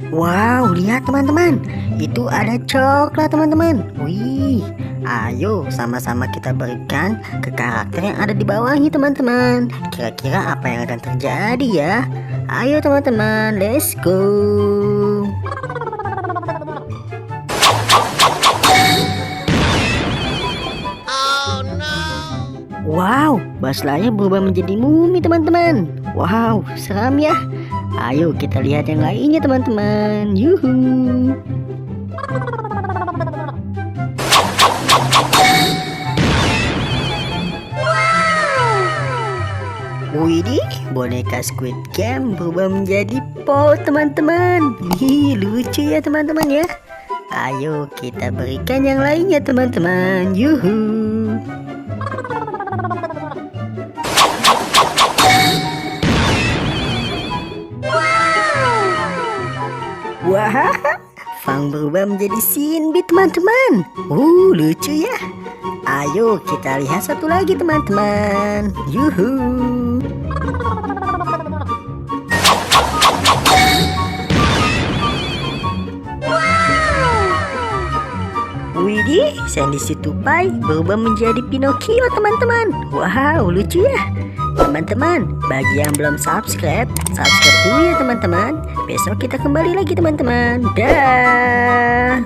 Wow, lihat teman-teman. Itu ada coklat teman-teman. Wih, ayo sama-sama kita berikan ke karakter yang ada di bawahnya teman-teman. Kira-kira apa yang akan terjadi ya? Ayo teman-teman, let's go. Wow, Baslanya berubah menjadi mumi teman-teman. Wow, seram ya. Ayo kita lihat yang lainnya teman-teman. Yuhu. Widih, boneka Squid Game berubah menjadi Po teman-teman. Ih, lucu ya teman-teman ya. Ayo kita berikan yang lainnya teman-teman. Yuhu. Wah, Fang berubah menjadi Sinbad teman-teman. Lucu ya. Ayo kita lihat satu lagi teman-teman. Yuhu. Widih, Sandy si Tupai berubah menjadi Pinocchio teman-teman. Wow, lucu ya. Teman-teman, bagi yang belum subscribe dulu ya teman-teman. Besok kita kembali lagi teman-teman. Dah.